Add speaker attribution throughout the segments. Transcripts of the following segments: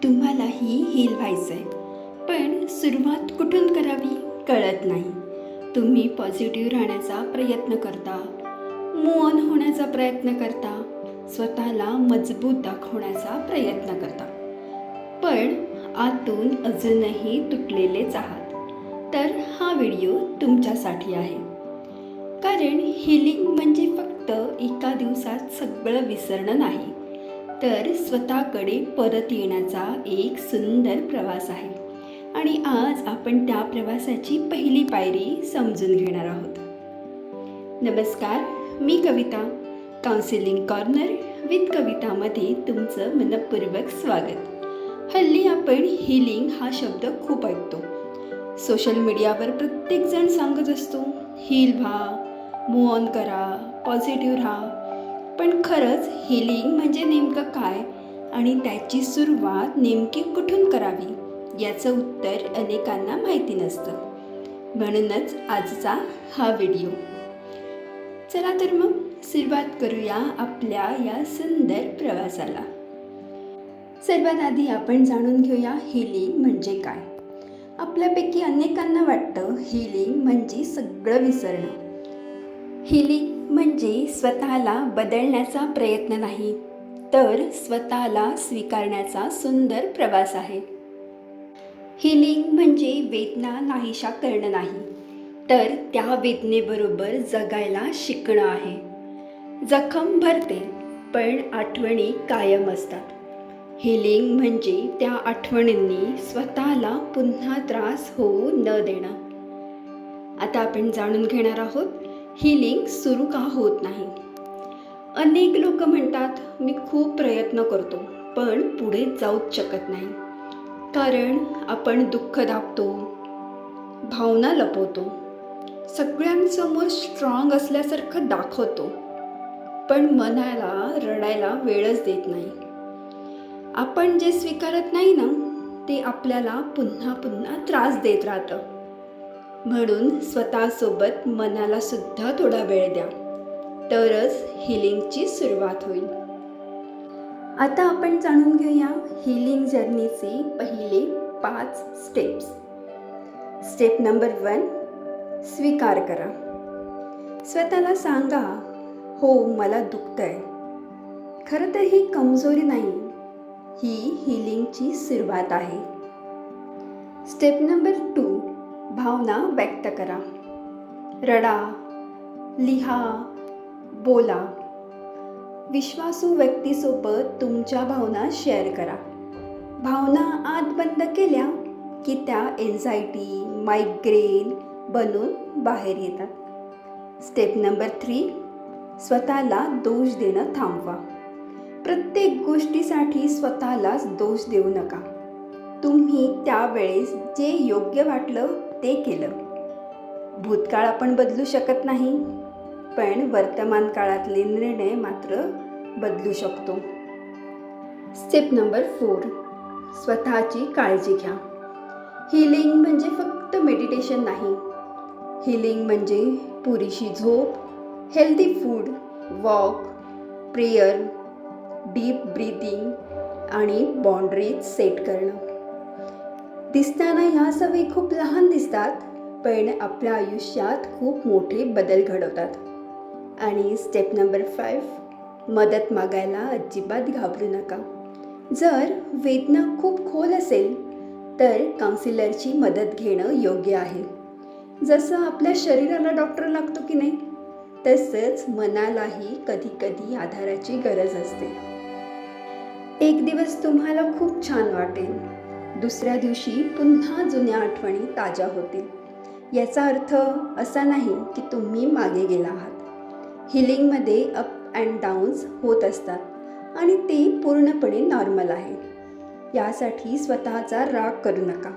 Speaker 1: तुम्हालाही हील व्हायचं आहे, पण सुरुवात कुठून करावी कळत नाही. तुम्ही पॉझिटिव्ह राहण्याचा प्रयत्न करता, मूव्ह ऑन होण्याचा प्रयत्न करता, स्वतःला मजबूत दाखवण्याचा प्रयत्न करता, पण आतून अजूनही तुटलेलेच आहात. तर हा व्हिडिओ तुमच्यासाठी आहे. कारण हीलिंग म्हणजे फक्त एका दिवसात सगळं विसरणं नाही, तर स्वतःकडे परत येण्याचा एक सुंदर प्रवास आहे. आणि आज आपण त्या प्रवासाची पहिली पायरी समजून घेणार आहोत. नमस्कार, मी कविता. काउन्सिलिंग कॉर्नर विथ कवितामध्ये तुमचं मनपूर्वक स्वागत. हल्ली आपण हीलिंग हा शब्द खूप ऐकतो. सोशल मीडियावर प्रत्येकजण सांगत असतो, हील व्हा, मूव्ह ऑन करा, पॉझिटिव्ह राहा. पण खरंच हीलिंग म्हणजे नेमकं काय आणि त्याची सुरुवात नेमकी कुठून करावी याचं उत्तर अनेकांना माहिती नसतं. म्हणूनच आजचा हा व्हिडिओ. चला तर मग सुरुवात करूया आपल्या या सुंदर प्रवासाला. सर्वात आधी आपण जाणून घेऊया हीलिंग म्हणजे काय. आपल्यापैकी अनेकांना वाटतं हीलिंग म्हणजे सगळं विसरणं. हीलिंग म्हणजे स्वतःला बदलण्याचा प्रयत्न नाही, तर स्वतःला स्वीकारण्याचा सुंदर प्रवास आहे. हीलिंग म्हणजे वेदना नाहीशा करणं नाही, तर त्या वेदनेबरोबर जगायला शिकणं आहे. जखम भरते, पण आठवणी कायम असतात. हीलिंग म्हणजे त्या आठवणींनी स्वतःला पुन्हा त्रास होऊ न देणं. आता आपण जाणून घेणार आहोत हीलिंग सुरू का होत नाही. अनेक लोक म्हणतात मी खूप प्रयत्न करतो, पण पुढे जाऊच शकत नाही. कारण आपण दुःख दाबतो, भावना लपवतो, सगळ्यांसमोर स्ट्रॉंग असल्यासारखं दाखवतो, पण मनाला रडायला वेळच देत नाही. आपण जे स्वीकारत नाही ना, ते आपल्याला पुन्हा पुन्हा त्रास देत राहतं. म्हणून स्वतःसोबत मनाला सुद्धा थोडा वेळ द्या, तरच हीलिंगची सुरुवात होईल. आता आपण जाणून घेऊया हीलिंग जर्नीचे पहिले 5 स्टेप्स. स्टेप नंबर 1, स्वीकार करा. स्वतःला सांगा, हो मला दुखतंय. खरं तर ही कमजोरी नाही, ही हीलिंगची सुरुवात आहे. स्टेप नंबर 2, भावना व्यक्त करा. रडा, लिहा, बोला. विश्वासू व्यक्तीसोबत तुमच्या भावना शेअर करा. भावना आत बंद केल्या की त्या एन्झायटी, मायग्रेन बनून बाहेर येतात. स्टेप नंबर 3, स्वतःला दोष देणं थांबवा. प्रत्येक गोष्टीसाठी स्वतःलाच दोष देऊ नका. तुम्ही त्यावेळेस जे योग्य वाटलं ते केलं. भूतकाळ आपण बदलू शकत नाही, पण वर्तमान काळातले निर्णय मात्र बदलू शकतो. स्टेप नंबर 4, स्वतःची काळजी घ्या. हीलिंग म्हणजे फक्त मेडिटेशन नाही. हीलिंग म्हणजे पुरेशी झोप, healthy food, walk, prayer, deep breathing आणि बाउंड्रीज सेट करणं. दिसताना ह्या सवयी खूप लहान दिसतात, पण आपल्या आयुष्यात खूप मोठे बदल घडवतात. आणि स्टेप नंबर 5, मदत मागायला अजिबात घाबरू नका. जर वेदना खूप खोल असेल तर काउन्सिलरची मदत घेणं योग्य आहे. जसं आपल्या शरीराला डॉक्टर लागतो की नाही, तसंच मनालाही कधी कधी आधाराची गरज असते. एक दिवस तुम्हाला खूप छान वाटेल, दुसऱ्या दिवशी पुन्हा जुन्या आठवणी ताज्या होतील. याचा अर्थ असा नाही की तुम्ही मागे गेला आहात. हीलिंगमध्ये अप अँड डाऊन्स होत असतात आणि ते पूर्णपणे नॉर्मल आहे. यासाठी स्वतःचा राग करू नका.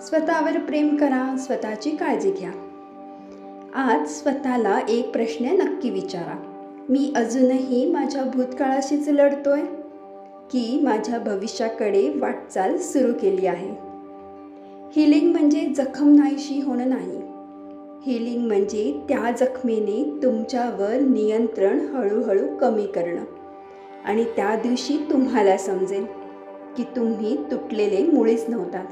Speaker 1: स्वतःवर प्रेम करा, स्वतःची काळजी घ्या. आज स्वतःला एक प्रश्न नक्की विचारा. मी अजूनही माझ्या भूतकाळाशीच लढतोय की माझ्या भविष्याकडे वाटचाल सुरू केली आहे. हीलिंग म्हणजे जखम नाहीशी होणं नाही. हीलिंग म्हणजे त्या जखमेने तुमच्यावर नियंत्रण हळूहळू कमी करणं. आणि त्या दिवशी तुम्हाला समजेल की तुम्ही तुटलेले मुळीच नव्हतात.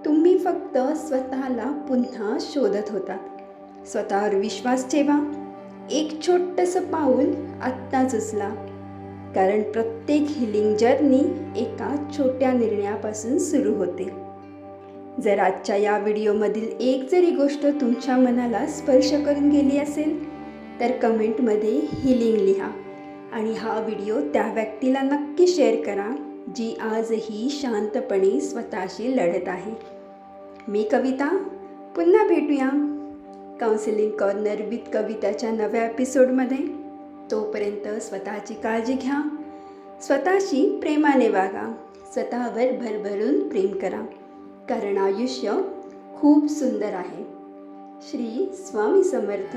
Speaker 1: तुम्ही फक्त स्वतःला पुन्हा शोधत होतात. स्वतःवर विश्वास ठेवा. एक छोटंसं पाऊल आत्ताच उचला. कारण प्रत्येक हिलिंग जर्नी एका छोट्या निर्णयापासून सुरू होते. जर आजच्या या व्हिडिओमधील एक जरी गोष्ट तुमच्या मनाला स्पर्श करून गेली असेल तर कमेंटमध्ये हिलिंग लिहा आणि हा व्हिडिओ त्या व्यक्तीला नक्की शेअर करा जी आजही शांतपणे स्वतःशी लढत आहे. मी कविता. पुन्हा भेटूया काउन्सिलिंग कॉर्नर विथ कविताच्या नव्या एपिसोडमध्ये. तोपर्यंत स्वतःची काळजी घ्या, स्वतःशी प्रेमाने वागा, स्वतःवर भरभरून प्रेम करा, कारण आयुष्य खूप सुंदर आहे. श्री स्वामी समर्थ.